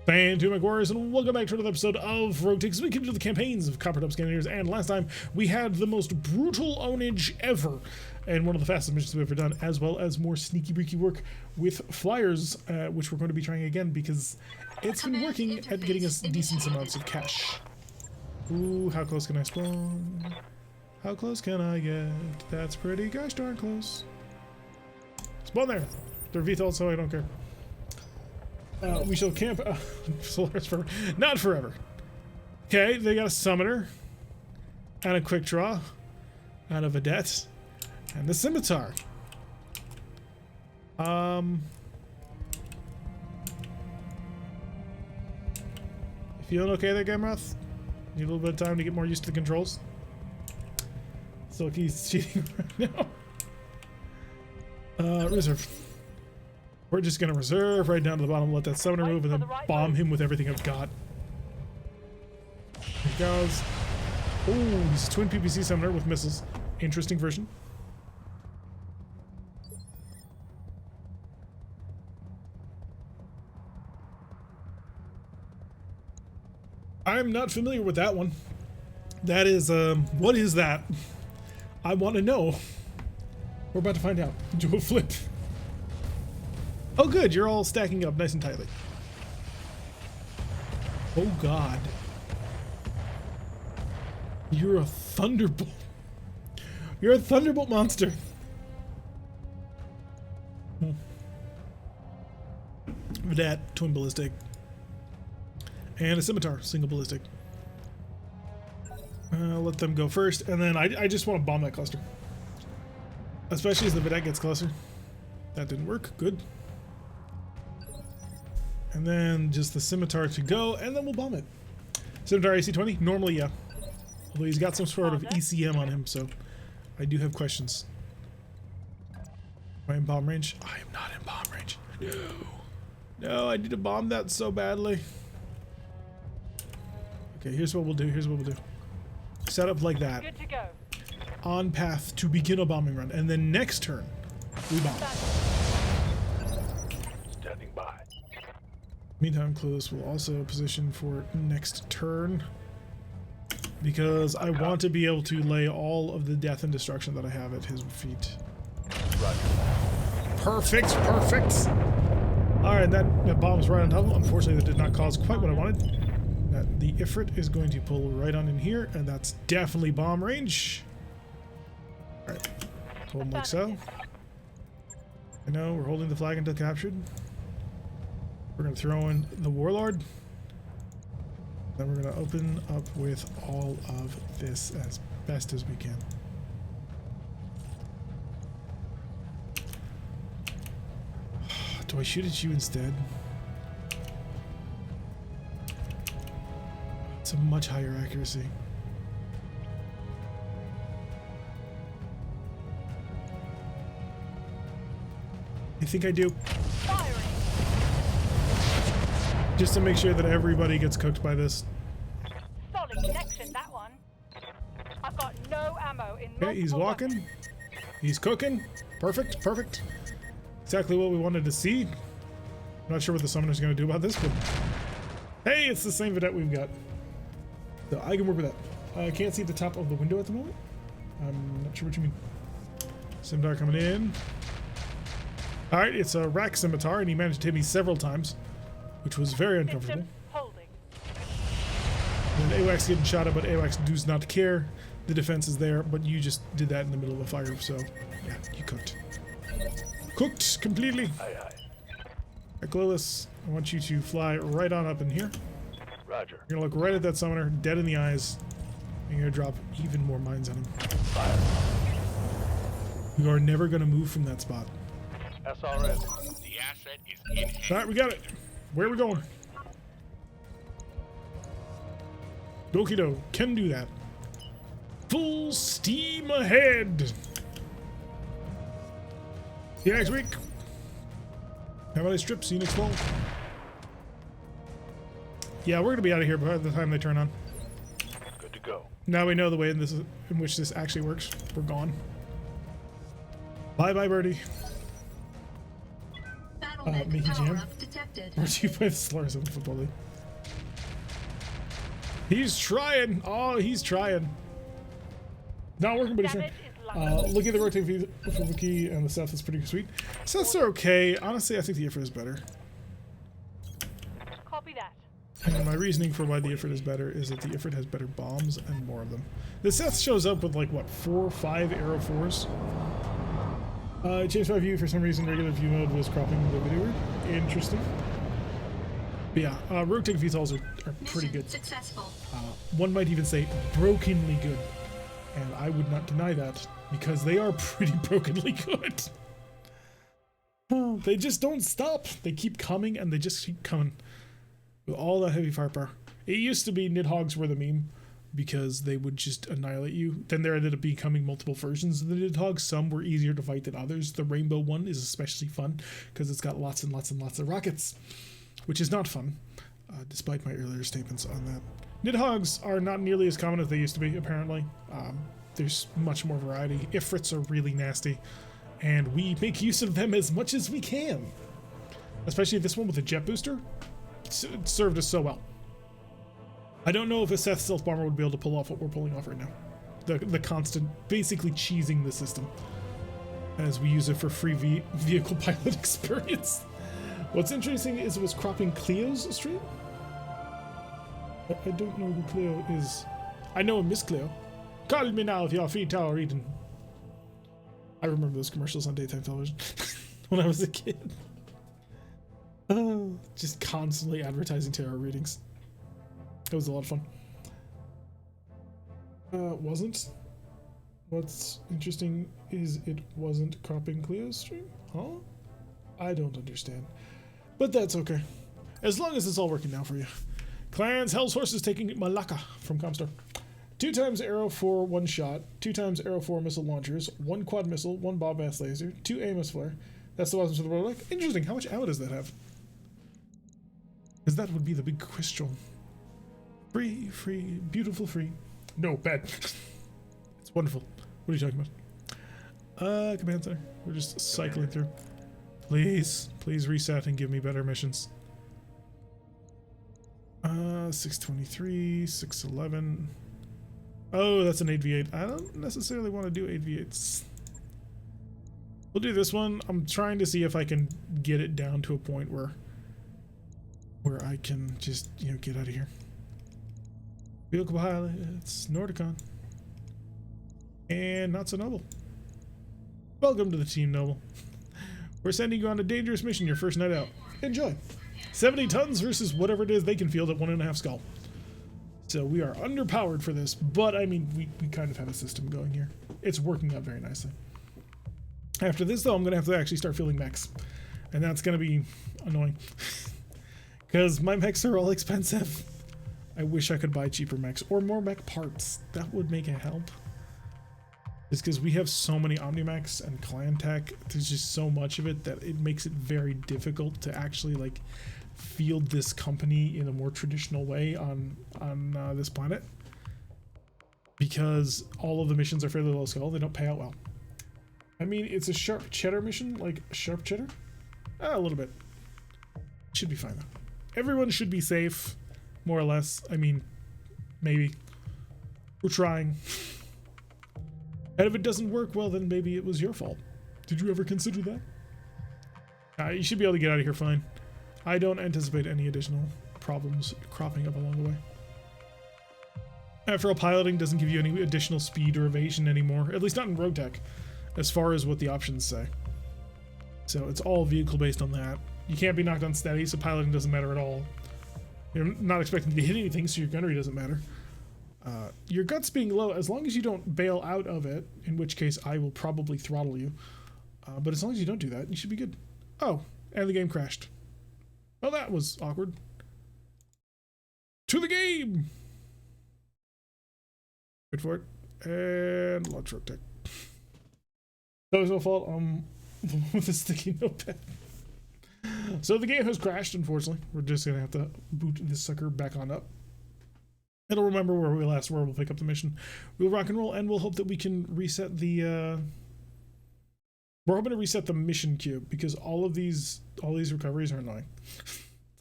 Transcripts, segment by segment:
And to my warriors, and welcome back to another episode of BattleTech. We continue the campaigns of Coppertop, Cannoneers, and last time we had the most brutal ownage ever, and one of the fastest missions we've ever done, as well as more sneaky breaky work with flyers, which we're going to be trying again because it's been working at getting us decent amounts of cash. Ooh, how close can I spawn? How close can I get? That's pretty gosh darn close. Spawn there. They're VTOL, so I don't care. We shall camp Solaris forever. Not forever. Okay, they got a summoner and a quick draw and a vedette and the scimitar. You feeling okay there, Gamroth? Need a little bit of time to get more used to the controls. Silky's cheating right now. Reserve. We're just gonna reserve right down to the bottom, let that summoner move, and then bomb him with everything I've got. Here he goes. Oh, he's a twin PPC summoner with missiles. Interesting version. I'm not familiar with that one. That is, what is that? I want to know. We're about to find out. Do a flip. Oh good, you're all stacking up nice and tightly. Oh god. You're a thunderbolt. You're a thunderbolt monster. Vedette, twin ballistic. And a scimitar, single ballistic. Let them go first, and then I just want to bomb that cluster. Especially as the Vedette gets closer. That didn't work, good. And then just the scimitar to go, and then we'll bomb it. Scimitar AC 20? Normally, yeah. Although he's got some sort of ECM on him, so I do have questions. Am I in bomb range? I am not in bomb range. No. No, I need to bomb that so badly. Okay, here's what we'll do. Here's what we'll do. Set up like that. Good to go. On path to begin a bombing run, and then next turn, we bomb. Standing by. Meantime, Clueless will also position for next turn because I want to be able to lay all of the death and destruction that I have at his feet. Roger. Perfect, perfect. All right, that bomb's right on top of him. Unfortunately, that did not cause quite what I wanted. The Ifrit is going to pull right on in here, and that's definitely bomb range. All right, hold like so. I know we're holding the flag until captured. We're going to throw in the Warlord. Then we're going to open up with all of this as best as we can. Do I shoot at you instead? It's a much higher accuracy. I think I do. Firing. Just to make sure that everybody gets cooked by this. Solid connection, that one. I've got no ammo in. Okay, he's walking. He's cooking. Perfect, perfect. Exactly what we wanted to see. I'm not sure what the summoner's going to do about this, but hey, it's the same vedette we've got. So I can work with that. I can't see the top of the window at the moment. I'm not sure what you mean. Scimitar coming in. All right, it's a rack scimitar, and he managed to hit me several times, which was very uncomfortable. Holding. And AWACS getting shot at, but AWACS does not care. The defense is there, but you just did that in the middle of a fire, so yeah, you cooked. Cooked completely. Aye, aye. Clueless, I want you to fly right on up in here. Roger. You're gonna look right at that summoner, dead in the eyes, and you're gonna drop even more mines on him. Fire. You are never gonna move from that spot. SRS. The asset is in hand. All right, we got it. Where are we going? Doki do, can do that. Full steam ahead. See you next week. Have a nice trip. See you next fall. Yeah, we're gonna be out of here by the time they turn on. Good to go. Now we know the way in which this actually works. We're gone. Bye bye, Birdie. BattleTech Mickey power Jam. up detected. detected. Where do you play the Solaris VII football league? He's trying. Oh, he's trying. Not working, but he's trying. Damage is Looking at the rotating for the key and the Seth is pretty sweet. Seths are okay. Honestly, I think the Ifrit is better. Copy that. And my reasoning for why the Ifrit is better is that the Ifrit has better bombs and more of them. The Seth shows up with like, what, 4 or 5 arrow 4s? I changed my view for some reason. Regular view mode was cropping the video. Interesting. But yeah, rotating VTOLs are pretty good. Successful. One might even say brokenly good. And I would not deny that because they are pretty brokenly good. They just don't stop. They keep coming and they just keep coming with all that heavy firepower. It used to be Nidhogg's were the meme because they would just annihilate you. Then there ended up becoming multiple versions of the Nidhogg. Some were easier to fight than others. The rainbow one is especially fun because it's got lots and lots and lots of rockets, which is not fun, despite my earlier statements on that. Nidhoggs are not nearly as common as they used to be, apparently. There's much more variety. Ifrits are really nasty, and we make use of them as much as we can. Especially this one with a jet booster. It served us so well. I don't know if a Seth stealth bomber would be able to pull off what we're pulling off right now. The constant, basically cheesing the system as we use it for free vehicle pilot experience. What's interesting is it was cropping Cleo's stream. I don't know who Cleo is. I know a Miss Cleo. Call me now if you're free tower reading. I remember those commercials on daytime television when I was a kid. Just constantly advertising tarot readings. It was a lot of fun. Wasn't. What's interesting is it wasn't cropping Cleo's stream? Huh? I don't understand. But that's okay. As long as it's all working now for you. Clans, Hell's Horse is taking Malacca from Comstar. 2 times arrow for 1 shot, 2 times arrow 4 missile launchers, 1 quad missile, 1 bob ass laser, 2 Amos flare. That's the weapons for the road. Interesting. How much ammo does that have? Because that would be the big question. Free, free, beautiful free. No, bad. It's wonderful. What are you talking about? Command center. We're just cycling through. Please, please reset and give me better missions. 623, 611. Oh, that's an 8v8. I don't necessarily want to do 8v8s. We'll do this one. I'm trying to see if I can get it down to a point where I can just, you know, get out of here. Vehicle pilot, it's Nordicon. And not so noble. Welcome to the team, Noble. We're sending you on a dangerous mission your first night out. Enjoy. 70 tons versus whatever it is they can field at 1.5 skull. So we are underpowered for this, but I mean, we kind of have a system going here. It's working out very nicely. After this, though, I'm going to have to actually start fielding mechs. And that's going to be annoying. Because my mechs are all expensive. I wish I could buy cheaper mechs or more mech parts. That would make a help. Just because we have so many Omnimechs and clan tech, there's just so much of it that it makes it very difficult to actually like field this company in a more traditional way on this planet. Because all of the missions are fairly low skill, they don't pay out well. I mean, it's a sharp cheddar mission, like sharp cheddar? A little bit. Should be fine though. Everyone should be safe, more or less. I mean, maybe. We're trying. And if it doesn't work, well, then maybe it was your fault. Did you ever consider that? You should be able to get out of here fine. I don't anticipate any additional problems cropping up along the way. After all, piloting doesn't give you any additional speed or evasion anymore, at least not in Rogue Tech, as far as what the options say. So it's all vehicle based on that. You can't be knocked unsteady, so piloting doesn't matter at all. You're not expecting to hit anything, so your gunnery doesn't matter. Your guts being low, as long as you don't bail out of it, in which case I will probably throttle you. But as long as you don't do that, you should be good. Oh, and the game crashed. Well, that was awkward. To the game! Wait for it. And launch Rogue Tech. That was my fault. With a sticky notepad. So the game has crashed, unfortunately. We're just gonna have to boot this sucker back on up. It'll remember where we last were. We'll pick up the mission. We'll rock and roll, and we'll hope that we can reset the We're hoping to reset the mission queue because all these recoveries are annoying.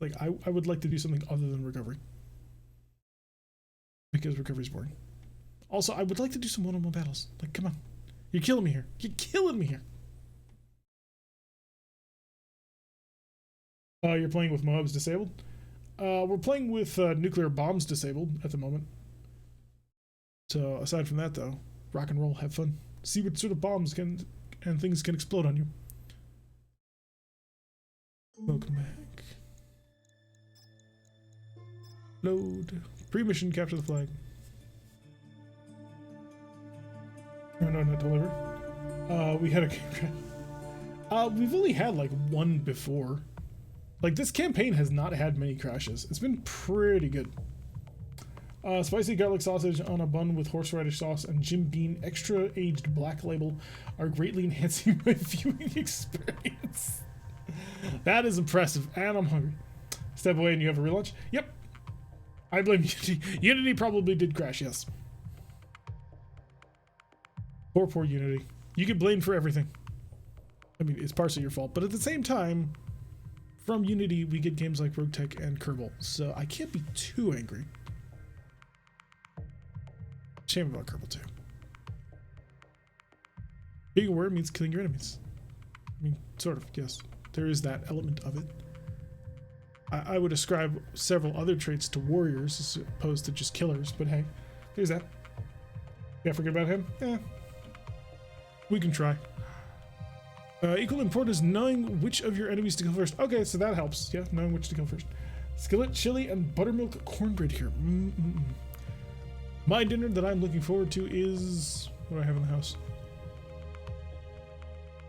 Like, I would like to do something other than recovery. Because recovery is boring. Also, I would like to do some one-on-one battles. Like, come on. You're killing me here. You're killing me here. You're playing with Moabs disabled? We're playing with nuclear bombs disabled at the moment. So, aside from that, though, rock and roll, have fun. See what sort of bombs and things can explode on you. Welcome back. Load. Pre-mission, capture the flag. Oh, no, not deliver. We had a game crash. We've only had like one before. Like, this campaign has not had many crashes. It's been pretty good. Spicy garlic sausage on a bun with horseradish sauce and Jim Beam extra aged black label are greatly enhancing my viewing experience. That is impressive, and I'm hungry. Step away and you have a relaunch? Yep. I blame Unity. Unity probably did crash, yes. Poor Unity. You get blamed for everything. I mean, it's partially your fault, but at the same time, from Unity, we get games like BattleTech and Kerbal, so I can't be too angry. Shame about Kerbal too. Being aware means killing your enemies. I mean, sort of, yes. There is that element of it. I would ascribe several other traits to warriors as opposed to just killers, but hey, there's that. Yeah, forget about him? Yeah. We can try. Equally important is knowing which of your enemies to kill first. Okay, so that helps. Yeah, knowing which to kill first. Skillet, chili, and buttermilk cornbread here. My dinner that I'm looking forward to is... what do I have in the house?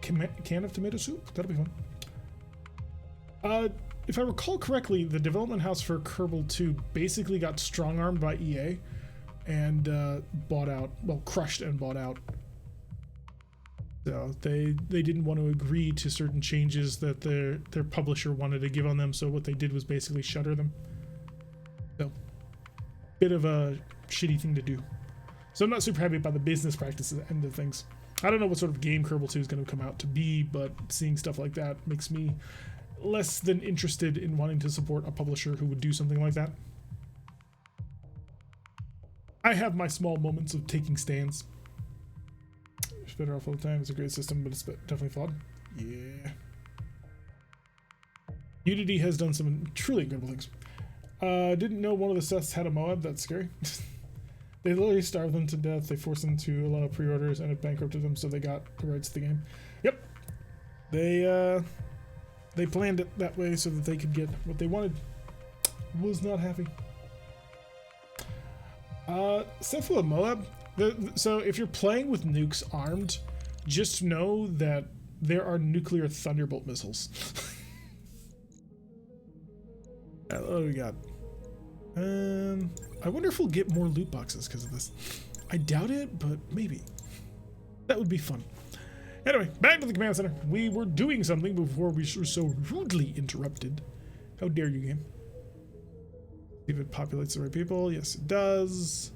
Can of tomato soup? That'll be fun. If I recall correctly, the development house for Kerbal 2 basically got strong-armed by EA and bought out, well, crushed and bought out. So they didn't want to agree to certain changes that their publisher wanted to give on them, so what they did was basically shutter them. So, bit of a shitty thing to do. So I'm not super happy about the business practices end of things. I don't know what sort of game Kerbal 2 is going to come out to be, but seeing stuff like that makes me less than interested in wanting to support a publisher who would do something like that. I have my small moments of taking stands. It's better off all the time. It's a great system, but it's definitely flawed. Yeah. Unity has done some truly incredible things. Didn't know one of the sets had a Moab. That's scary. They literally starved them to death. They forced them to allow pre-orders, and it bankrupted them, so they got the rights to the game. Yep. They planned it that way so that they could get what they wanted. Was not happy. Stuff with Moab. So if you're playing with nukes armed, just know that there are nuclear Thunderbolt missiles. What do we got? I wonder if we'll get more loot boxes because of this. I doubt it, but maybe. That would be fun. Anyway, back to the command center. We were doing something before we were so rudely interrupted. How dare you, game? See if it populates the right people. Yes, it does.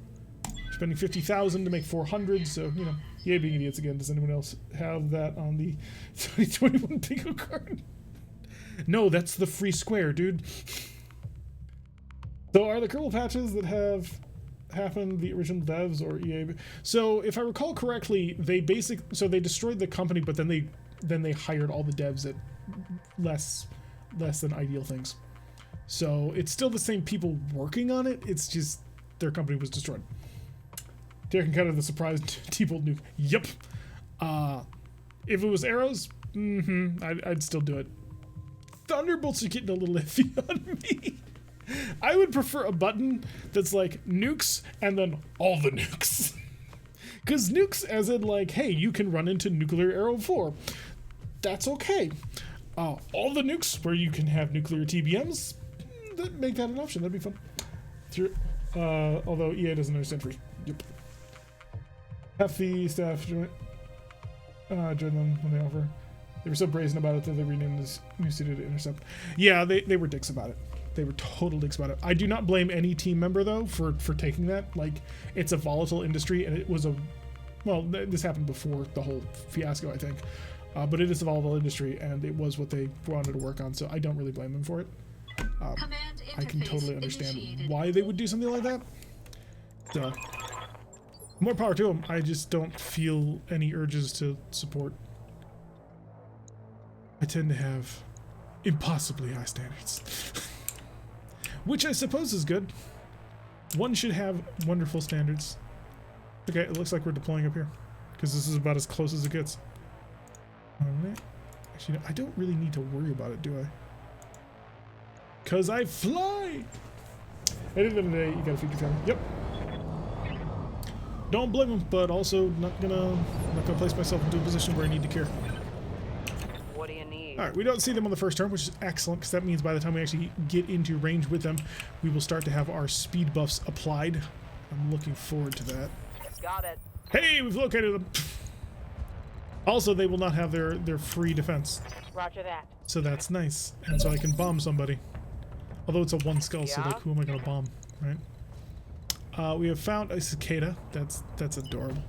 Spending 50,000 to make 400, so, you know, yay, being idiots again. Does anyone else have that on the 2021 bingo card? No, that's the free square, dude. So are the Kerbal patches that have happened the original devs or EA? So if I recall correctly, they destroyed the company, but then they hired all the devs at less than ideal things. So it's still the same people working on it. It's just their company was destroyed. Taking kind of the surprise T-Bolt nuke. Yep. If it was arrows, I'd still do it. Thunderbolts are getting a little iffy on me. I would prefer a button that's like nukes and then all the nukes. Because nukes as in like, hey, you can run into nuclear arrow 4. That's okay. All the nukes where you can have nuclear TBMs, make that an option. That'd be fun. Although EA doesn't understand free. Yep. Half the staff join them when they offer. They were so brazen about it that they renamed this new studio to Intercept. Yeah, they were dicks about it. They were total dicks about it. I do not blame any team member though for taking that. Like, it's a volatile industry, and it was well, this happened before the whole fiasco, I think. But it is a volatile industry, and it was what they wanted to work on, so I don't really blame them for it. I can totally understand why they would do something like that. Duh. More power to them. I just don't feel any urges to support. I tend to have impossibly high standards. Which I suppose is good. One should have wonderful standards. Okay, it looks like we're deploying up here. Because this is about as close as it gets. Alright. Actually, I don't really need to worry about it, do I? Because I fly! At the end of the day, you gotta feed your family. Yep. Don't blame them, but also not gonna place myself into a position where I need to care. What do you need? Alright, we don't see them on the first turn, which is excellent, because that means by the time we actually get into range with them, we will start to have our speed buffs applied. I'm looking forward to that. Got it. Hey, we've located them! Also, they will not have their free defense. Roger that. So that's nice. And so I can bomb somebody. Although it's a one skull, so Yeah. like, who am I gonna bomb, right? We have found a cicada. That's adorable.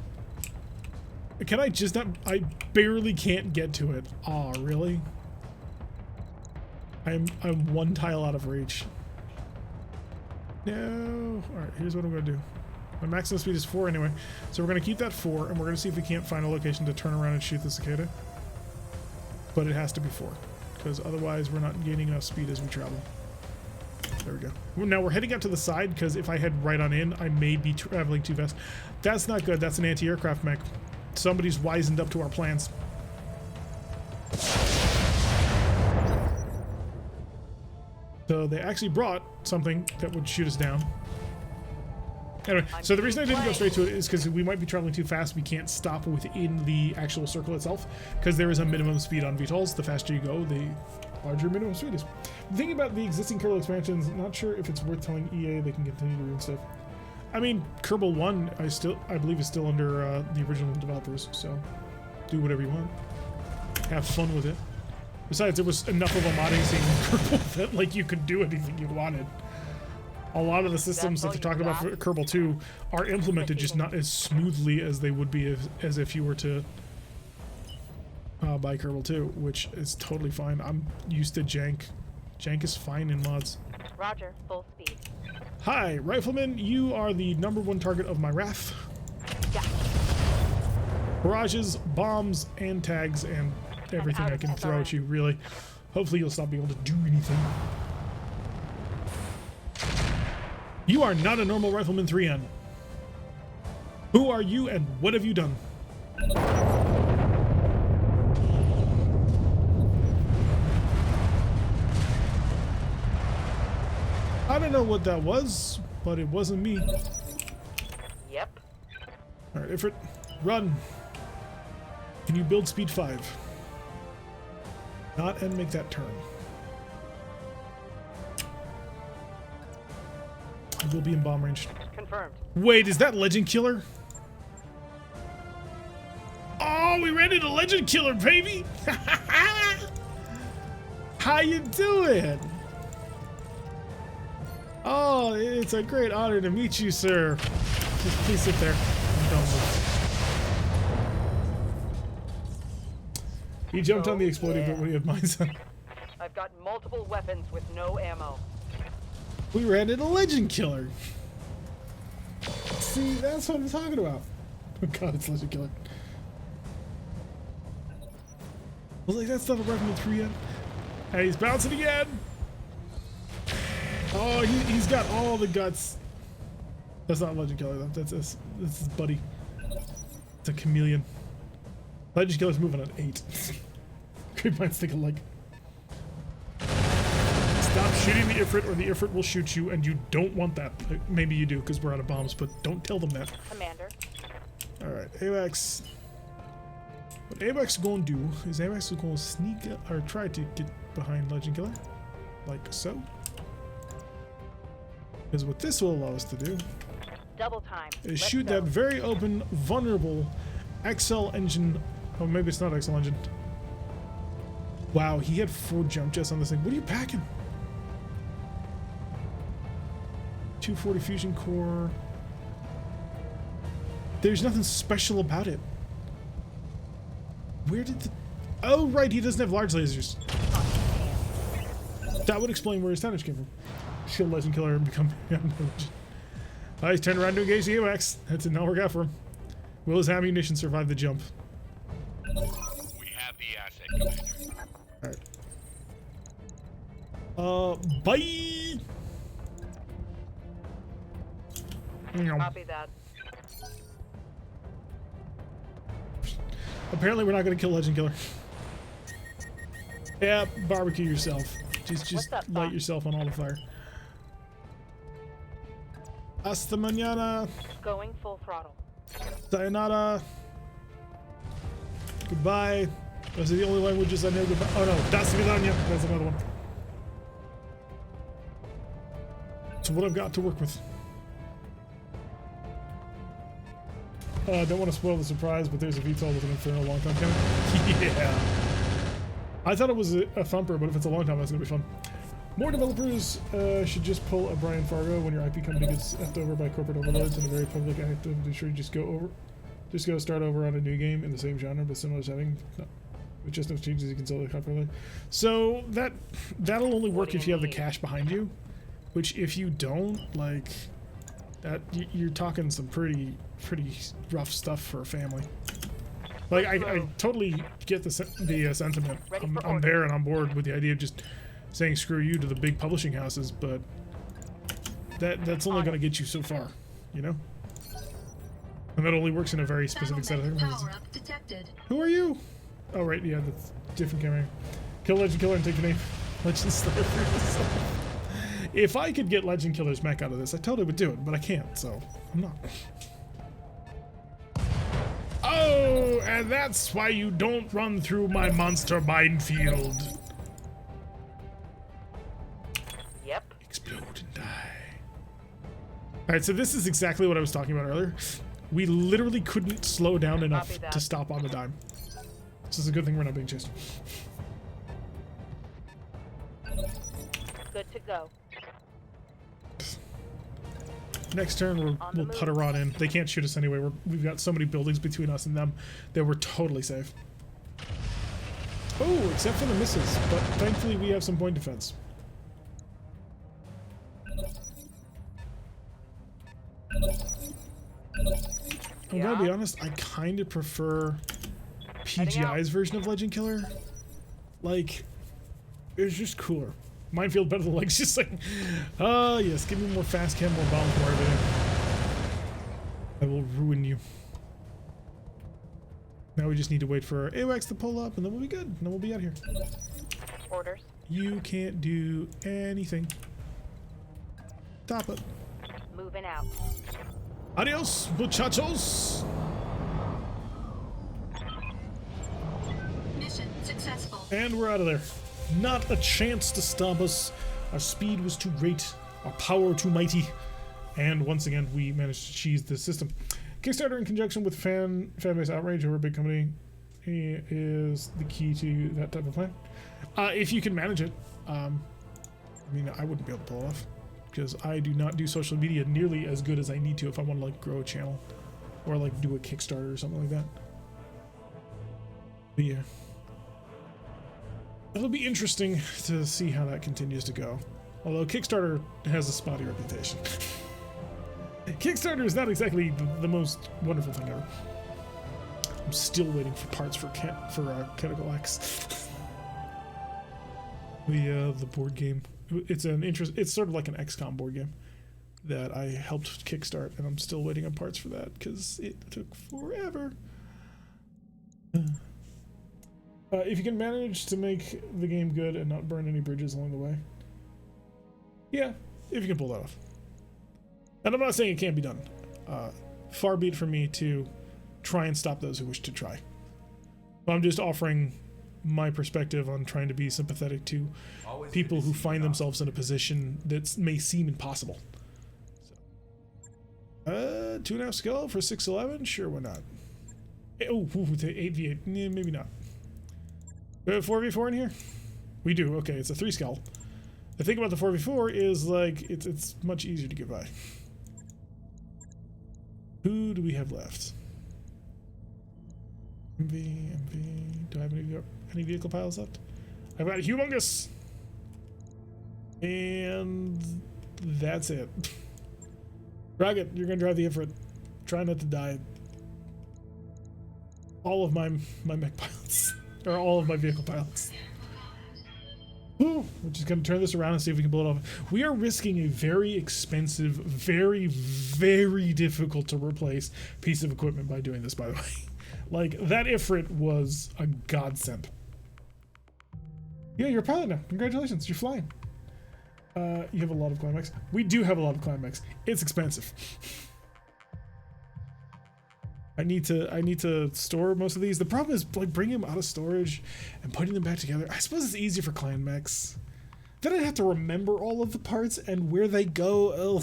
Can I just not? I barely can't get to it. Aw, really? I'm one tile out of reach. No. All right, here's what I'm gonna do. My maximum speed is 4 anyway, so we're gonna keep that 4, and we're gonna see if we can't find a location to turn around and shoot the cicada. But it has to be 4, because otherwise we're not gaining enough speed as we travel. There we go. Now we're heading out to the side, because if I head right on in, I may be traveling too fast. That's not good. That's an anti-aircraft mech. Somebody's wisened up to our plans. So they actually brought something that would shoot us down. Anyway, so the reason I didn't go straight to it is because we might be traveling too fast. We can't stop within the actual circle itself, because there is a minimum speed on VTOLs. The faster you go, the larger minimum speed is. Thinking about the existing Kerbal expansions, not sure if it's worth telling EA they can continue to ruin stuff. I mean, Kerbal 1, I believe is still under the original developers, so do whatever you want. Have fun with it. Besides, there was enough of a modding scene in Kerbal that like you could do anything you wanted. A lot of the systems that they're talking about for Kerbal 2 are implemented just not as smoothly as they would be as if you were to buy Kerbal 2, which is totally fine. I'm used to jank. Jank is fine in mods. Roger, full speed. Hi, Rifleman, you are the #1 target of my wrath. Yeah. Barrages, bombs, and tags, and everything out I of can throw at SRM. you, really. Hopefully you'll stop being able to do anything. You are not a normal Rifleman 3N. Who are you and what have you done? I don't know what that was, but it wasn't me. Yep. Alright, Ifrit, run. Can you build speed 5? Not and make that turn. I will be in bomb range. Confirmed. Wait, is that Legend Killer? Oh, we ran into Legend Killer, baby! How you doing? Oh, it's a great honor to meet you, sir. Just please sit there and don't move. He jumped on the exploding bit when he had mines on. I've got multiple weapons with no ammo. We ran into Legend Killer. See, that's what I'm talking about. Oh god, it's Legend Killer. I was like, that's not a Rifleman 3 yet. Hey, he's bouncing again. Oh, he's got all the guts. That's not Legend Killer though. That's his buddy. It's a chameleon. Legend Killer's moving on 8. Great minds think alike. Stop shooting the Ifrit or the Ifrit will shoot you, and you don't want that. Maybe you do because we're out of bombs, but don't tell them that. Commander. Alright, AVAX. What AVAX is going to do is AVAX is going to sneak or try to get behind Legend Killer. Like so. Because what this will allow us to do Double time. is Let's shoot go. that very open, vulnerable XL engine. Oh, maybe it's not XL engine. Wow, he had 4 jump jets on this thing. What are you packing? 240 fusion core. There's nothing special about it. Where did the Oh, right, he doesn't have large lasers. That would explain where his damage came from. Shield Legend Killer and become... He's turned around to engage the AWACS. That did not work out for him. Will his ammunition survive the jump? We have the asset, Commander. Alright. Bye! Copy that. Apparently we're not going to kill Legend Killer. Yeah, barbecue yourself. Just What's up, light Bob? yourself on all the fire. Hasta mañana. Going full throttle. Sayonara. Goodbye. Those are the only languages I know. Goodbye. Oh no, das vidanya. That's another one. So what I've got to work with. I don't want to spoil the surprise, but there's a VTOL with an Inferno long time coming. Yeah. I thought it was a thumper, but if it's a long time, that's going to be fun. More developers should just pull a Brian Fargo when your IP company gets effed over by corporate overlords in a very public act of sure you just go start over on a new game in the same genre but similar setting. No. With just enough changes you can sell it confidently. So that'll only work if you have the cash behind you, which if you don't, like, that you're talking some pretty rough stuff for a family. Like I totally get the sentiment. I'm there and on board with the idea of just saying screw you to the big publishing houses, but that's only going to get you so far, you know. And that only works in a very specific set of things. Who are you? Oh right, yeah, that's different camera. Kill Legend Killer and take the name Legend Slayer for yourself. If I could get Legend Killer's mech out of this, I totally would do it, but I can't, so I'm not. Oh, and that's why you don't run through my monster minefield. Yep. Explode and die. Alright, so this is exactly what I was talking about earlier. We literally couldn't slow down enough to stop on the dime. This is a good thing we're not being chased. Good to go. Next turn, we'll putter on in. They can't shoot us anyway. We've got so many buildings between us and them that we're totally safe. Oh, except for the misses. But thankfully, we have some point defense. I'm gonna be honest, I kind of prefer PGI's version of Legend Killer. Like, it's just cooler. Minefield better than legs, just like, yes, give me more fast cam, more balance, more everything. I will ruin you. Now we just need to wait for AWACS to pull up, and then we'll be good. And then we'll be out here. Orders. You can't do anything. Stop it. Moving out. Adios, muchachos. Mission successful. And we're out of there. Not a chance to stop us. Our speed was too great, our power too mighty, and once again we managed to cheese the system. Kickstarter in conjunction with fan-based outrage over a big company is the key to that type of plan. If you can manage it. I mean, I wouldn't be able to pull it off because I do not do social media nearly as good as I need to if I want to like grow a channel or like do a Kickstarter or something like that. But yeah. It'll be interesting to see how that continues to go. Although Kickstarter has a spotty reputation. Kickstarter is not exactly the most wonderful thing ever. I'm still waiting for parts for Canonical X. The board game. It's sort of like an XCOM board game that I helped kickstart, and I'm still waiting on parts for that because it took forever. If you can manage to make the game good and not burn any bridges along the way. Yeah, if you can pull that off. And I'm not saying it can't be done. Far be it from me to try and stop those who wish to try. I'm just offering my perspective on trying to be sympathetic to people who find themselves in a position that may seem impossible. So, 2.5 skill for 611? Sure, why not? Oh, 8v8, maybe not. We have 4v4 in here? We do, okay, it's a 3 skull. The thing about the 4v4 is, like, it's much easier to get by. Who do we have left? MV. Do I have any vehicle piles left? I've got Humongous. And that's it. Rocket, you're gonna drive the Ifrit. Try not to die. All of my mech pilots. Or all of my vehicle pilots. Ooh, we're just gonna turn this around and see if we can blow it off. We are risking a very expensive, very, very difficult to replace piece of equipment by doing this, by the way. Like, that Ifrit was a godsend. Yeah, you're a pilot now. Congratulations, you're flying. You have a lot of climax. We do have a lot of climax. It's expensive. I need to store most of these. The problem is like bringing them out of storage and putting them back together. I suppose it's easier for clan mechs. Then I'd have to remember all of the parts and where they go. Ugh.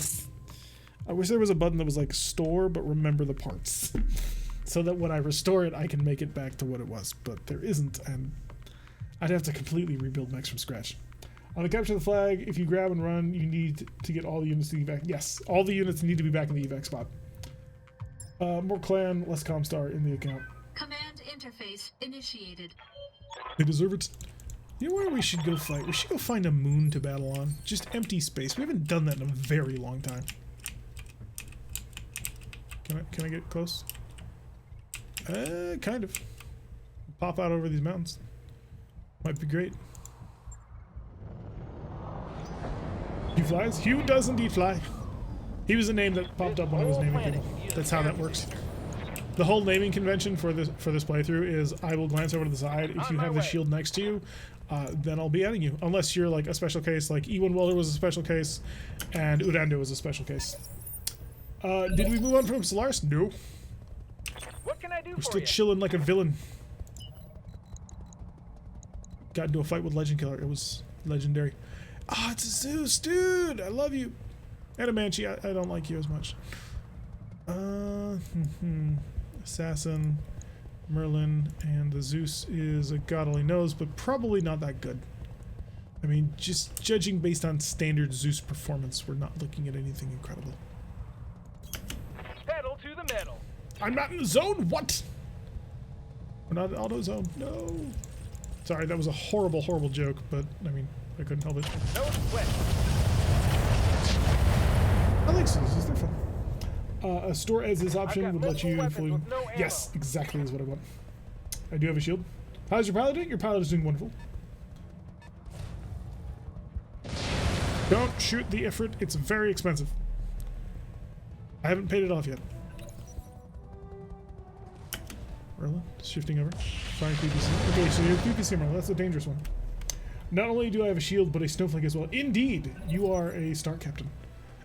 I wish there was a button that was like store but remember the parts. So that when I restore it, I can make it back to what it was. But there isn't, and I'd have to completely rebuild mechs from scratch. On the capture the flag, if you grab and run, you need to get all the units to the evac. Yes, all the units need to be back in the evac spot. More clan, less Comstar in the account. Command interface initiated. They deserve it. You know where we should go fight? We should go find a moon to battle on. Just empty space. We haven't done that in a very long time. Can I get close? Kind of. Pop out over these mountains. Might be great. Hugh flies? Hugh does indeed fly. He was a name that popped up when I was naming people. That's how that works. The whole naming convention for this playthrough is I will glance over to the side. If you have the shield next to you, then I'll be adding you. Unless you're like a special case, like E1 Welder was a special case, and Udando was a special case. Did we move on from Solaris? No. What can I do We're for still you? chilling like a villain. Got into a fight with Legend Killer. It was legendary. Ah, it's a Zeus, dude! I love you. And a Banshee, I don't like you as much. Assassin, Merlin, and the Zeus is a god only knows, but probably not that good. I mean, just judging based on standard Zeus performance, we're not looking at anything incredible. Pedal to the metal. I'm not in the zone? What? We're not in auto zone. No. Sorry, that was a horrible, horrible joke, but I mean, I couldn't help it. No sweat. I like Zeus, they're fun. A store as this option got would let you multiple fully... weapons with no ammo. Yes, exactly is what I want. I do have a shield. How's your pilot doing? Your pilot is doing wonderful. Don't shoot the Ifrit. It's very expensive. I haven't paid it off yet. Merlin, shifting over. Firing PPC. Okay, so you're PPC Merlin. That's a dangerous one. Not only do I have a shield, but a snowflake as well. Indeed, you are a Star Captain.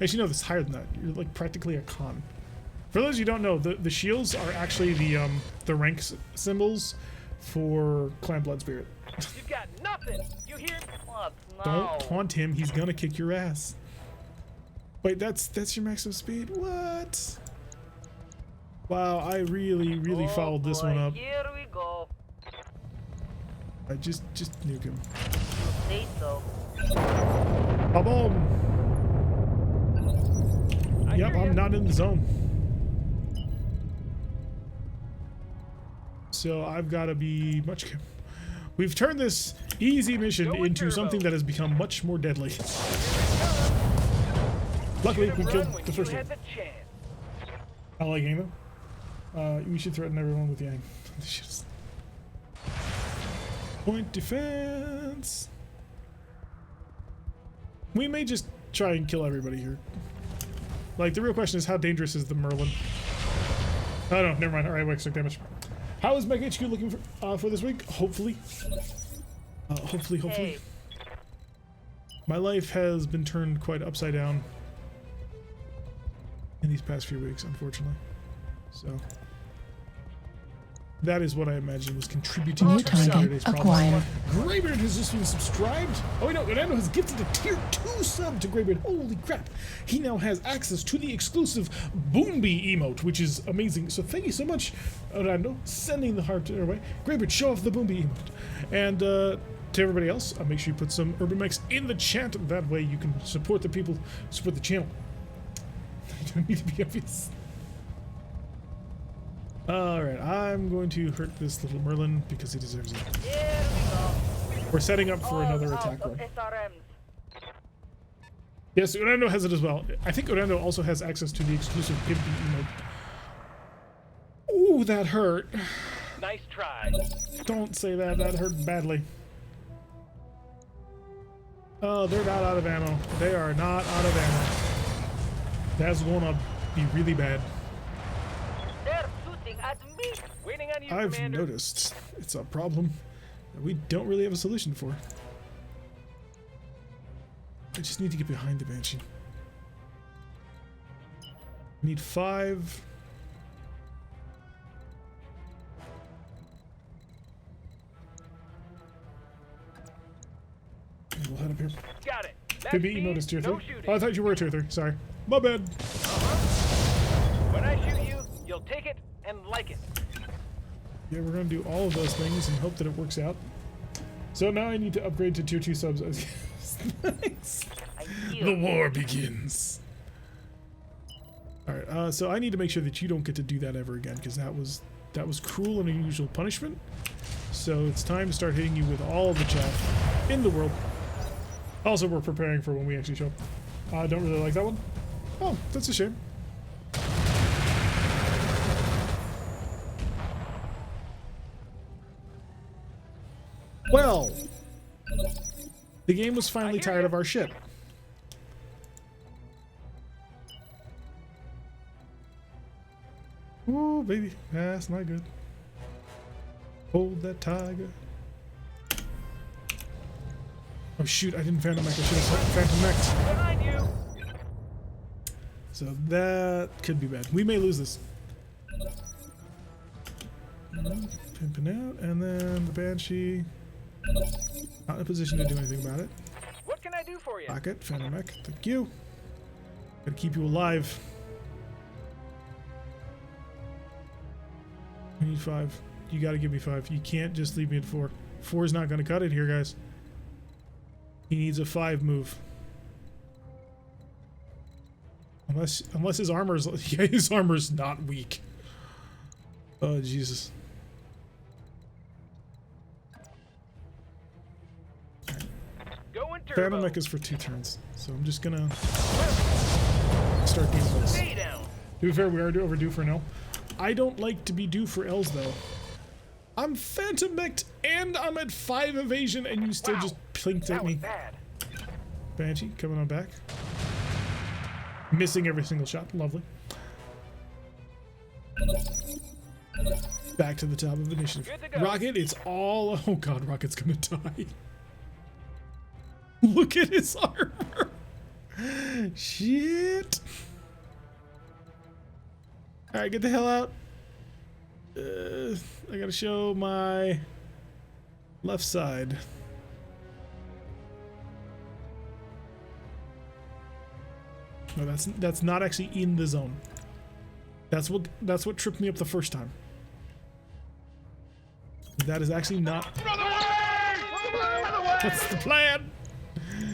Actually, no, this is higher than that. You're like practically a con. For those of you who don't know, the shields are actually the rank symbols for Clan Blood Spirit. You've got nothing. You hear? What? No. Don't taunt him. He's gonna kick your ass. Wait, that's your maximum speed? What? Wow, I really fouled this one up. Here we go. I just nuke him. Say so. Ba-boom! Yep, I'm not in the zone. So I've got to be much careful. We've turned this easy mission into something that has become much more deadly. Luckily, we killed the first one. I like Yang though. We should threaten everyone with Yang. Point defense. We may just try and kill everybody here. Like, the real question is, how dangerous is the Merlin? Oh no, never mind. Alright, wait, extra damage. How is Mech HQ looking for this week? Hopefully. Hopefully. Hey. My life has been turned quite upside down in these past few weeks, unfortunately. So that is what I imagine was contributing New to Saturday's target problem. acquired. Greybeard has just been subscribed. Oh wait, no, Orlando has gifted a tier 2 sub to Greybeard. Holy crap. He now has access to the exclusive Boomby emote, which is amazing. So thank you so much, Orlando, sending the heart our way. Greybeard, show off the Boomby emote. And to everybody else, make sure you put some Urban Mechs in the chat. That way you can support the people, support the channel. You don't need to be obvious. Alright, I'm going to hurt this little Merlin because he deserves it. Here we go. We're setting up for All another out attack of run. SRMs. Yes, Orlando has it as well. I think Orlando also has access to the exclusive Pimpy emote. Ooh, that hurt. Nice try. Don't say that. That hurt badly. Oh, they're not out of ammo. They are not out of ammo. That's gonna be really bad. They're shooting at me. Waiting on you, I've Commander. noticed it's a problem that we don't really have a solution for. I just need to get behind the Banshee. Need 5. We'll head up here. Got it. That Maybe speed, emote is tier 3. no shooting. Oh, I thought you were tier 3. Sorry. My bad. When I shoot you, you'll take it and like it. Yeah, we're going to do all of those things and hope that it works out. So now I need to upgrade to tier 2 subs. Nice. The war begins. Alright, so I need to make sure that you don't get to do that ever again, because that was cruel and unusual punishment. So it's time to start hitting you with all the chaff in the world. Also, we're preparing for when we actually show up. I don't really like that one. Oh, that's a shame. Well, the game was finally tired of our shit. Ooh, baby, that's not good. Hold that tiger. Oh shoot, I didn't Phantom Mech. I should have Phantom Mech. Behind you. So that could be bad. We may lose this. Pimping out, and then the Banshee. Not in a position to do anything about it. What can I do for you? Pocket, Phantom Mech, thank you. Gotta keep you alive. I need 5. You gotta give me 5. You can't just leave me at 4. 4 is not gonna cut it here, guys. He needs a 5 move. Unless his armor's yeah, his armor's not weak. Oh Jesus. Going turbo. Phantom Mech is for 2 turns, so I'm just gonna start doing this. Stay down. To be fair, we are overdue for an L. I don't like to be due for L's though. I'm Phantom Mech'd and I'm at 5 evasion and you still just plinked That at was me. bad. Banshee coming on back. Missing every single shot. Lovely. Back to the top of initiative. Good to go. Rocket, it's all... Oh god, Rocket's gonna die. Look at his armor. Shit. Alright, get the hell out. I gotta show my left side. No, that's not actually in the zone. That's what tripped me up the first time. That is actually not. That's the plan.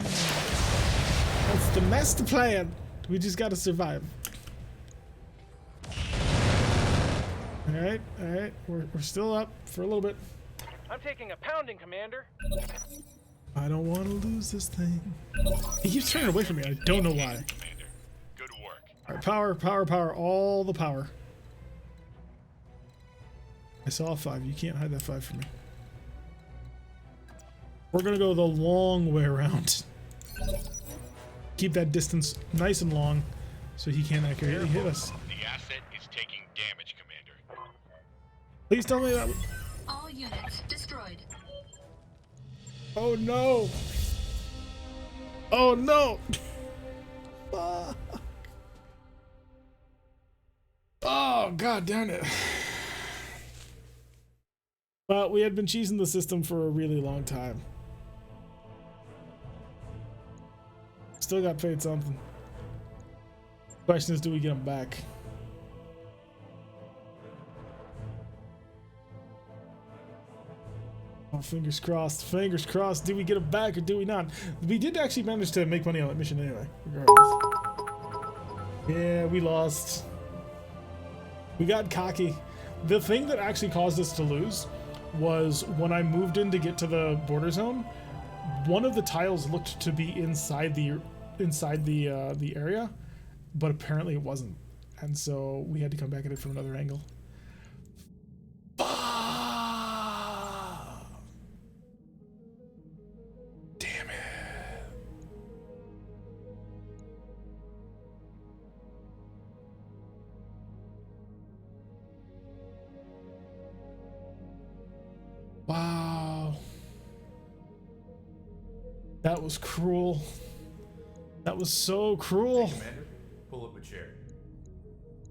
That's the master plan. We just gotta survive. All right, we're still up for a little bit. I'm taking a pounding, Commander. I don't want to lose this thing. He keeps turning away from me. I don't know why. Commander. Good work. All right, power, power, power, all the power. I saw a 5. You can't hide that 5 from me. We're gonna go the long way around. Keep that distance nice and long, so he can't accurately hit us. The asset is taking damage, Commander. Please tell me that. All units destroyed. Oh no! Oh no! Fuck. Oh god damn it! Well, we had been cheesing the system for a really long time. Still got paid something. Question is, do we get them back? Oh, fingers crossed. Fingers crossed. Do we get them back or do we not? We did actually manage to make money on that mission anyway. Regardless. Yeah, we lost. We got cocky. The thing that actually caused us to lose was when I moved in to get to the border zone, one of the tiles looked to be inside the area, but apparently it wasn't. And so we had to come back at it from another angle. Damn it. Wow. That was cruel. That was so cruel. Commander, pull up a chair.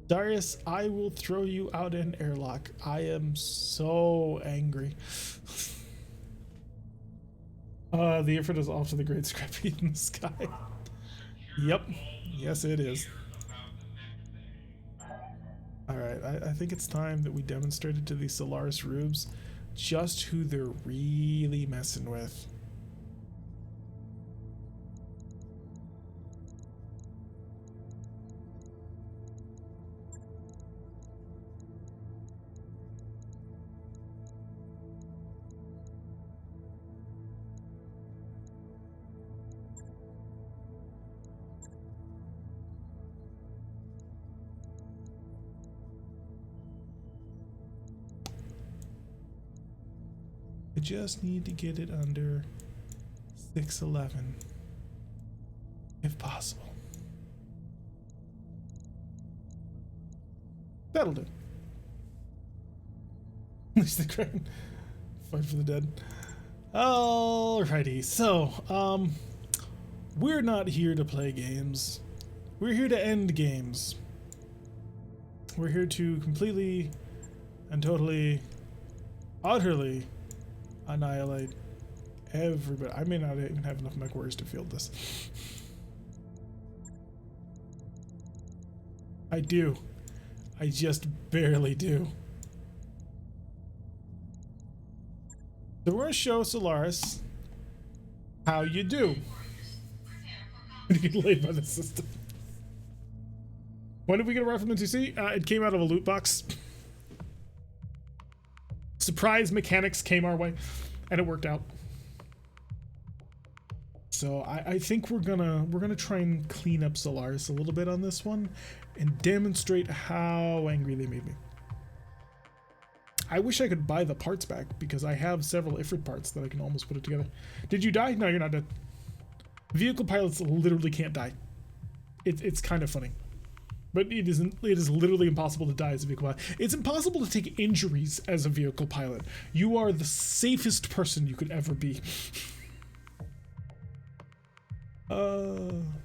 Darius, I will throw you out an airlock. I am so angry. The effort is off to the great scrap heap in the sky. Yep. Yes, it is. Alright, I think it's time that we demonstrated to these Solaris rubes just who they're really messing with. I just need to get it under 611, if possible. That'll do. At least the crown. Fight for the dead. Alrighty, so, we're not here to play games. We're here to end games. We're here to completely and totally, utterly annihilate everybody. I may not even have enough mech warriors to field this. I do. I just barely do. So we're gonna show Solaris how you do. Get laid by the system. When did we get a rifle from the 2C? It came out of a loot box. Surprise mechanics came our way, and it worked out. So I think we're gonna try and clean up Solaris a little bit on this one, and demonstrate how angry they made me. I wish I could buy the parts back because I have several Ifrit parts that I can almost put it together. Did you die? No, you're not dead. Vehicle pilots literally can't die. It's kind of funny. But it is literally impossible to die as a vehicle pilot. It's impossible to take injuries as a vehicle pilot. You are the safest person you could ever be.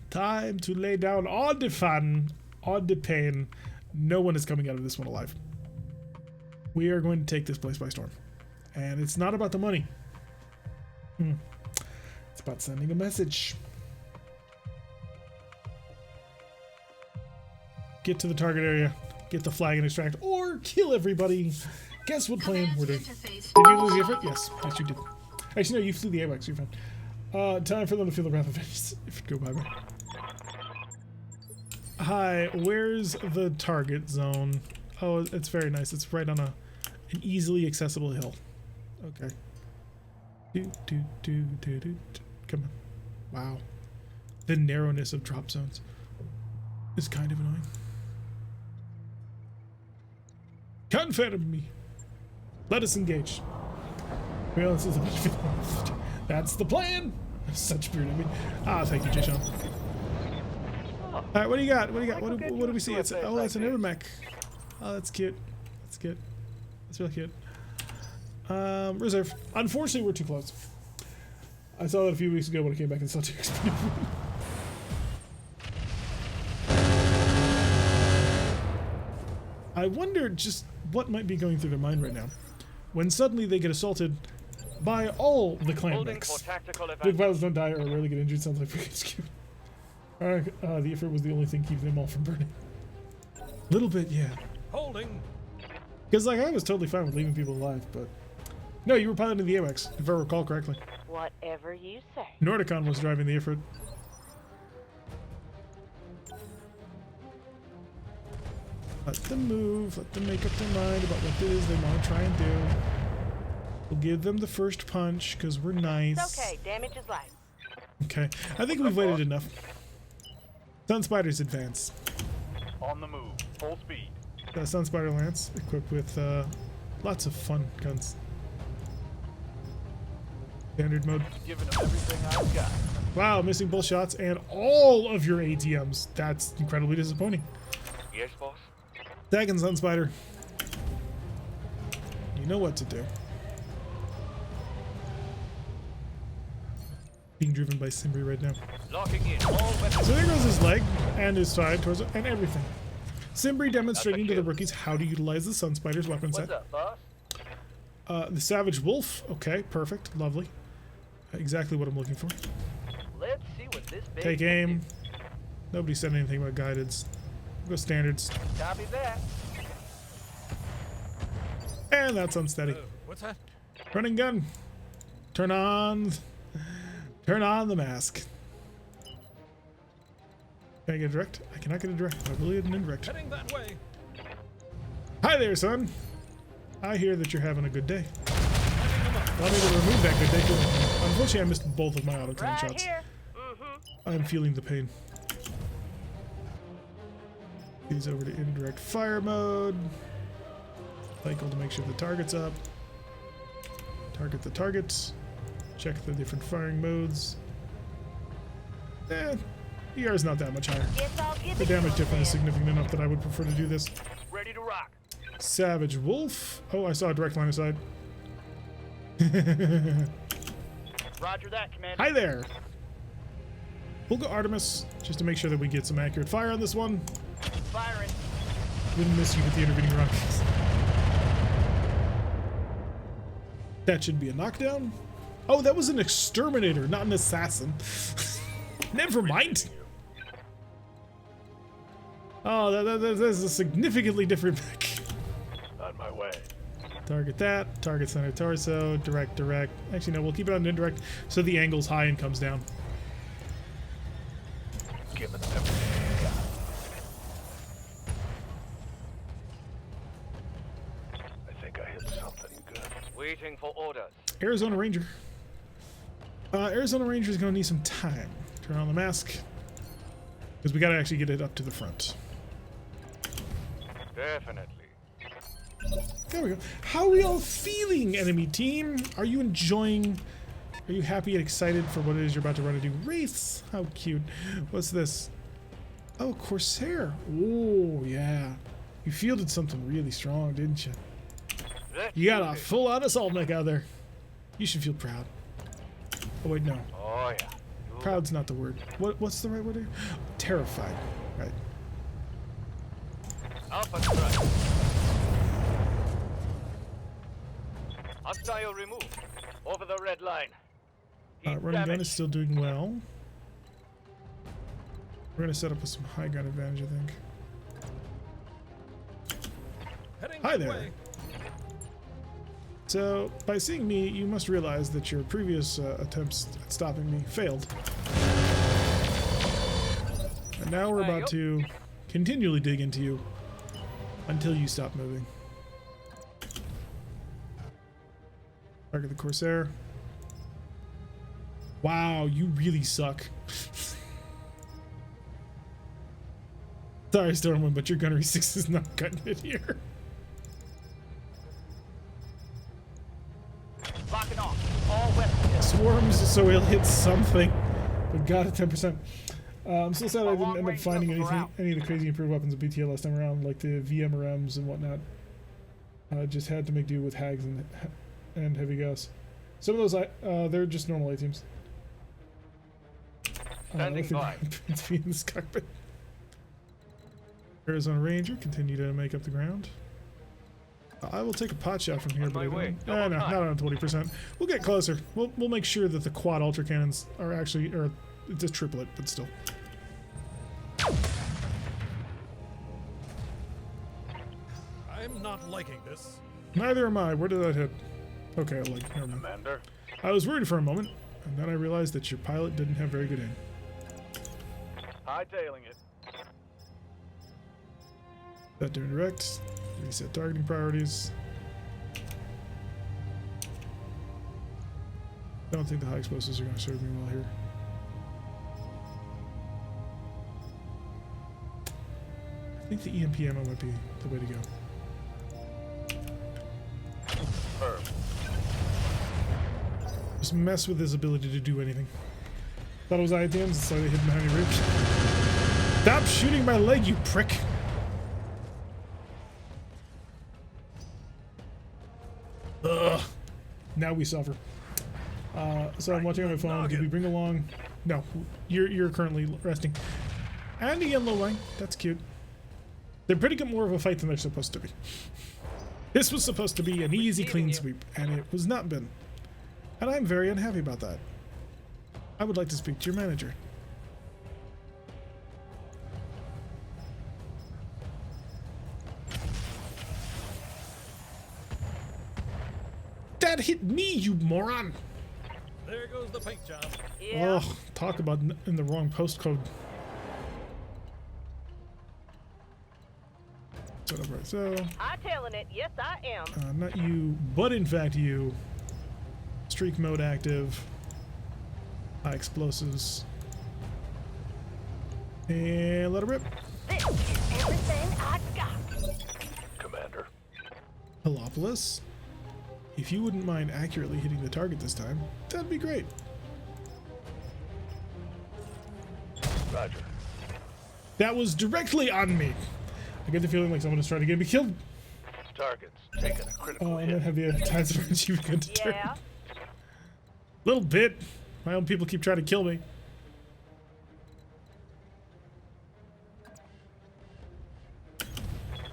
Time to lay down all the fun, all the pain. No one is coming out of this one alive. We are going to take this place by storm. And it's not about the money. It's about sending a message. Get to the target area, get the flag and extract, or kill everybody. Guess what plan we're doing. Did you lose the effort? Yes, you did. Actually, no, you flew the AWACS, you're fine. Time for them to feel the wrath of vengeance. If it go by me. Hi, where's the target zone? Oh, it's very nice. It's right on an easily accessible hill. Okay. Come on. Wow. The narrowness of drop zones is kind of annoying. Confirm me. Let us engage. Well, this is that's the plan. Such spirit of me. Ah, thank you, Jishan. All right, what do you got? What do you got? What do we see? It's it's an mech. Oh, that's cute. That's cute. That's really cute. Reserve. Unfortunately, we're too close. I saw that a few weeks ago when I came back and saw too expensive. I wonder just what might be going through their mind right now when suddenly they get assaulted by all the clan mechs. Big pilots don't die or rarely get injured. Sounds like freaking cute. Alright, the effort was the only thing keeping them all from burning. Little bit, yeah. Holding. Because like I was totally fine with leaving people alive, but no, you were piloting the AWACS, if I recall correctly. Whatever you say. Nordicon was driving the effort. Let them move. Let them make up their mind about what it is they want to try and do. We'll give them the first punch because we're nice. It's okay. Damage is light. Okay. I think we've waited enough. Sun Spiders advance. On the move. Full speed. Sun Spider Lance equipped with lots of fun guns. Standard mode. Giving them everything I've got. Wow, missing both shots and all of your ATMs. That's incredibly disappointing. Yes, boss. Second Sun Spider. You know what to do. Being driven by Simbri right now. Locking in. All weapons. So there goes his leg and his side torso and everything. Simbri demonstrating to the rookies how to utilize the Sun Spider's weapon set. What's up, boss? The Savage Wolf. Okay, perfect. Lovely. Exactly what I'm looking for. Let's see what this big Take aim. Nobody said anything about guideds. Go standards. Copy that. And that's unsteady. What's that? Running gun. Turn on the mask. Can I get a direct? I cannot get a direct. I will get an indirect. Heading that way. Hi there, son. I hear that you're having a good day. Want me to remove that good day? Too? Unfortunately, I missed both of my auto cannon Right shots. here. I'm feeling the pain. These over to indirect fire mode. Cycle to make sure the target's up. Target the targets. Check the different firing modes. ER is not that much higher. Guess I'll give The it damage to difference is him significant enough that I would prefer to do this. Ready to rock. Savage Wolf. Oh, I saw a direct line of sight. Roger that, Commander. Hi there. We'll go Artemis just to make sure that we get some accurate fire on this one. Firing. Didn't miss you with the intervening rockets. That should be a knockdown. Oh, that was an exterminator, not an assassin. Never mind. Oh, that's a significantly different mech. On my way. Target that. Target center torso. Direct, direct. Actually, no, we'll keep it on indirect so the angle's high and comes down. Giving them everything I got. I think I hit something good. Waiting for orders. Arizona Ranger. Arizona Ranger is going to need some time. Turn on the mask. Because we got to actually get it up to the front. Definitely. There we go. How are we all feeling, enemy team? Are you enjoying? Are you happy and excited for what it is you're about to run into? Wraiths! How cute. What's this? Oh, Corsair. Oh, yeah. You fielded something really strong, didn't you? You got a full-on assault mech out there. You should feel proud. Oh, wait, no. Oh, yeah. Proud's not the word. What's the right word here? Terrified. Right. Alpha strike. Hostile removed. Over the red line. Running gun is still doing well. We're going to set up with some high ground advantage, I think. Hi there. So, by seeing me, you must realize that your previous attempts at stopping me failed. And now we're about to continually dig into you until you stop moving. Target the Corsair. Wow, you really suck. Sorry, Stormwind, but your Gunnery 6 is not cutting it here. Locking off. All weapons. Swarms, so he'll hit something. But got it 10%. I'm still sad I didn't end up finding any of the crazy improved weapons of BTL last time around, like the VMRMs and whatnot. I just had to make do with Hags and Heavy Gas. Some of those, they're just normal A-teams. Standing by. It's in this cockpit. Arizona Ranger, continue to make up the ground. I will take a pot shot from here, but I don't. No, not on 20%. We'll get closer. We'll make sure that the quad ultra cannons are actually, or it's a triplet, but still. I'm not liking this. Neither am I. Where did that hit? Okay, I like. Never mind. Commander. I was worried for a moment, and then I realized that your pilot didn't have very good aim. Hightailing it. Set to direct. Reset targeting priorities. I don't think the high explosives are going to serve me well here. I think the EMP ammo might be the way to go. Just mess with his ability to do anything. Thought it was I at the end, so they hid behind your ribs. Stop shooting my leg, you prick! Ugh. Now we suffer. So I'm watching on my phone. Did we bring along? No, you're currently resting. And a yellow wing. That's cute. They're pretty good more of a fight than they're supposed to be. This was supposed to be an easy, clean sweep, and it was not been. And I'm very unhappy about that. I would like to speak to your manager. That hit me, you moron! There goes the paint job. Yeah. Oh, talk about in the wrong postcode. So, I'm telling it. Yes, I am. not you, but in fact you. Streak mode active. High explosives. And let it rip. This is everything I got. Commander. Helopolis, if you wouldn't mind accurately hitting the target this time, that'd be great. Roger. That was directly on me. I get the feeling like someone is trying to get me killed. Target's taking a critical And hit. then have the tides of energy begin to turn. Yeah. Little bit. My own people keep trying to kill me.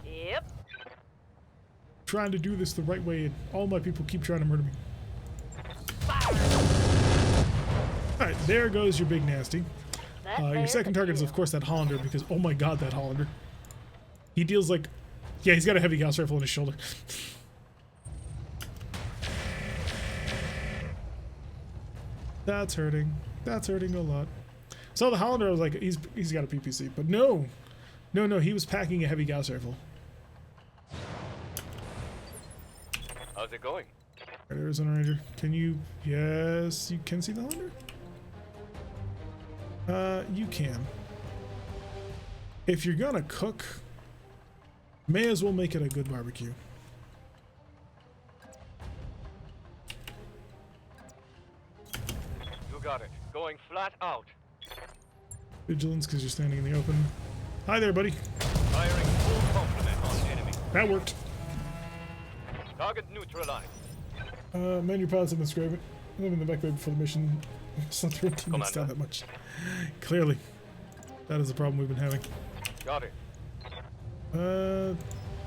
Yep. Trying to do this the right way, and all my people keep trying to murder me. Alright, there goes your big nasty. Your second target is, of course, that Hollander, because, oh my god, that Hollander. He deals like... Yeah, he's got a heavy Gauss rifle on his shoulder. That's hurting. That's hurting a lot. So the Hollander, I was like, he's got a PPC, but no. No, he was packing a heavy Gauss rifle. How's it going? Right, Arizona Ranger, can you... Yes, you can see the Hollander? You can. If you're gonna cook, may as well make it a good barbecue. You got it. Going flat out. Vigilance, because you're standing in the open. Hi there, buddy. Firing full complement on enemy. That worked. Target neutralized. Man, your pilots have been scraping. I'm in the back bay before the mission. It's not the teammates down that much. Clearly. That is the problem we've been having. Got it.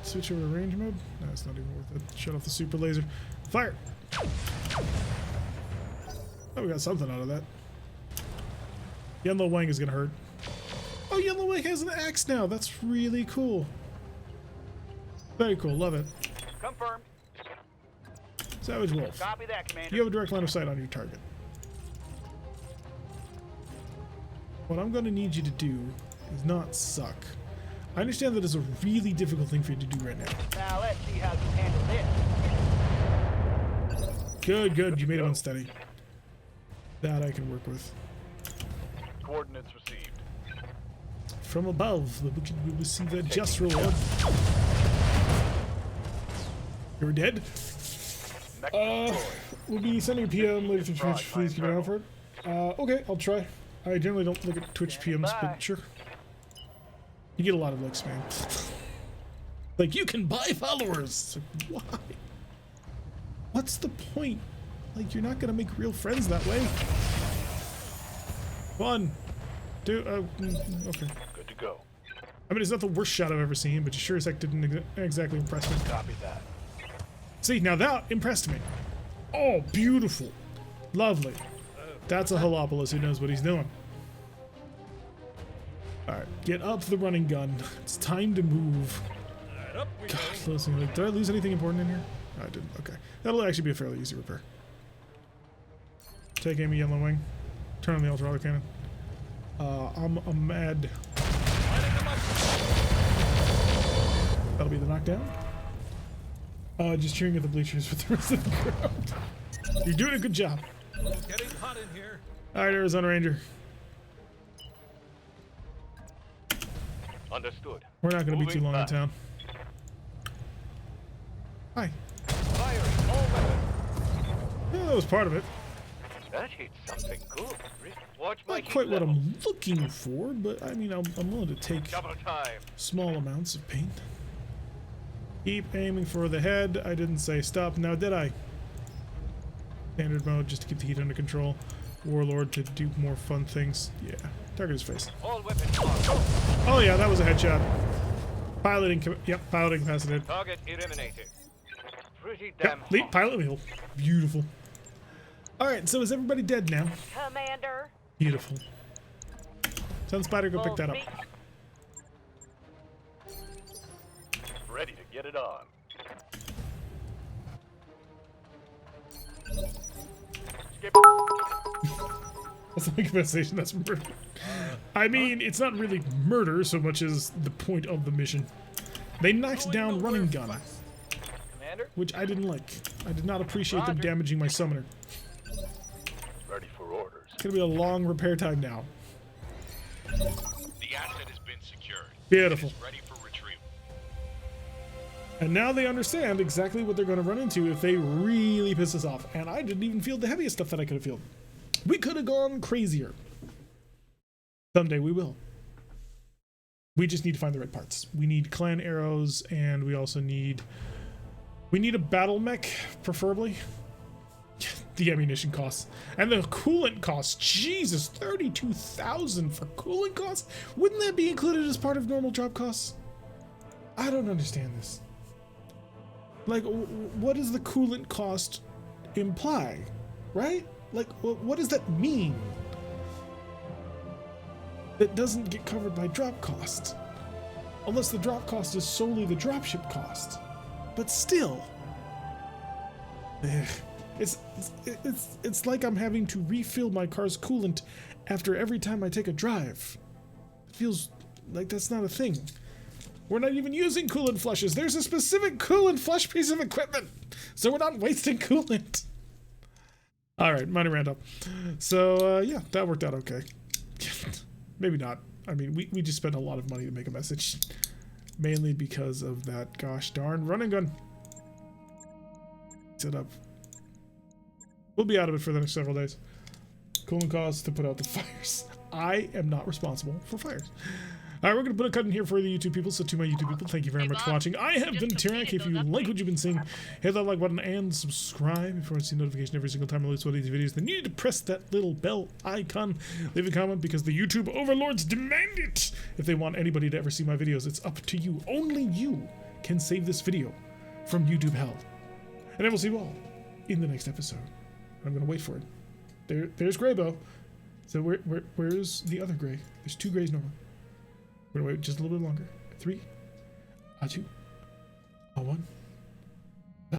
Switch over to range mode? No, it's not even worth it. Shut off the super laser. Fire! Oh, we got something out of that. Yellow Wang is gonna hurt. Oh, Yellow Wang has an axe now! That's really cool. Very cool, love it. Confirmed. Savage Wolf. Copy that, Commander. You have a direct line of sight on your target. What I'm going to need you to do is not suck. I understand that is a really difficult thing for you to do right now. Now let's see how you handle this. Good. You made it unsteady. That I can work with. Coordinates received. From above, we receive a just reward. You're dead? Mech We'll be sending a PM later to Twitch. Please keep an eye out for it. Okay, I'll try. I generally don't look at Twitch PMs, but sure. You get a lot of likes, man. Like, you can buy followers. Like, why? What's the point? Like, you're not gonna make real friends that way. Fun. Okay. Good to go. I mean, it's not the worst shot I've ever seen, but you sure as heck didn't exactly impress me. Copy that. See, now that impressed me. Oh, beautiful. Lovely. That's a Helopolis who knows what he's doing. Alright, get up the running gun. It's time to move. Alright, up we God, go. listen, did I lose anything important in here? No, I didn't. Okay. That'll actually be a fairly easy repair. Take aim at Yellow Wing. Turn on the ultra cannon. I'm mad. Lining them up. knockdown. Just cheering at the bleachers with the rest of the crowd. You're doing a good job. Getting hot in here. All right, Arizona Ranger. Understood. We're not going to be too Moving long in back. town. Hi. Firing all weapons. Yeah, that was part of it. That hit something good. Watch my Not quite heat what level. I'm looking for, but I mean, I'm willing to take Double time. small amounts of pain. Keep aiming for the head. I didn't say stop. Now, did I? Standard mode, just to keep the heat under control. Warlord to do more fun things. Yeah. Target his face. All weapons on. Go. Oh yeah, that was a headshot. Piloting. Yep, piloting capacity. Target eliminated. Pretty Yep, damn leap hot. pilot wheel. Beautiful. All right, so is everybody dead now? Commander. Beautiful. Sun Spider, go pick Full that up. speed. Ready to get it on. Skip. That's not compensation, that's murder. I mean, it's not really murder so much as the point of the mission. They knocked down running gun, Commander, which I didn't like. I did not appreciate them Roger. damaging my summoner. ready for orders. It's gonna be a long repair time now. The asset has been secured. Beautiful. It is ready for retrieval. And now they understand exactly what they're going to run into if they really piss us off. And I didn't even feel the heaviest stuff that I could have fielded. We could have gone crazier. Someday we will. We just need to find the right parts. We need clan arrows, and we also need... We need a battle mech, preferably. The ammunition costs. And the coolant costs. Jesus, 32,000 for coolant costs? Wouldn't that be included as part of normal drop costs? I don't understand this. Like, what does the coolant cost imply? Right? Like, what does that mean? That doesn't get covered by drop cost. Unless the drop cost is solely the dropship cost. But still. It's like I'm having to refill my car's coolant after every time I take a drive. It feels like that's not a thing. We're not even using coolant flushes. There's a specific coolant flush piece of equipment. So we're not wasting coolant. All right, minor random. So, yeah, that worked out okay. Maybe not. I mean, we just spent a lot of money to make a message. Mainly because of that gosh darn running gun. Set up. We'll be out of it for the next several days. Coolant costs to put out the fires. I am not responsible for fires. All right, we're going to put a cut in here for the YouTube people. So to my YouTube people, thank you very much for watching. I have been Tyrank. If you like what you've been seeing, hit that like button and subscribe if you want to see notification every single time I release one of these videos. Then you need to press that little bell icon. Leave a comment because the YouTube overlords demand it. If they want anybody to ever see my videos, it's up to you. Only you can save this video from YouTube hell. And I will see you all in the next episode. I'm going to wait for it. There's Graybow. So where's the other Gray? There's two Grays normal. We're gonna wait just a little bit longer. 3, a 2, a 1.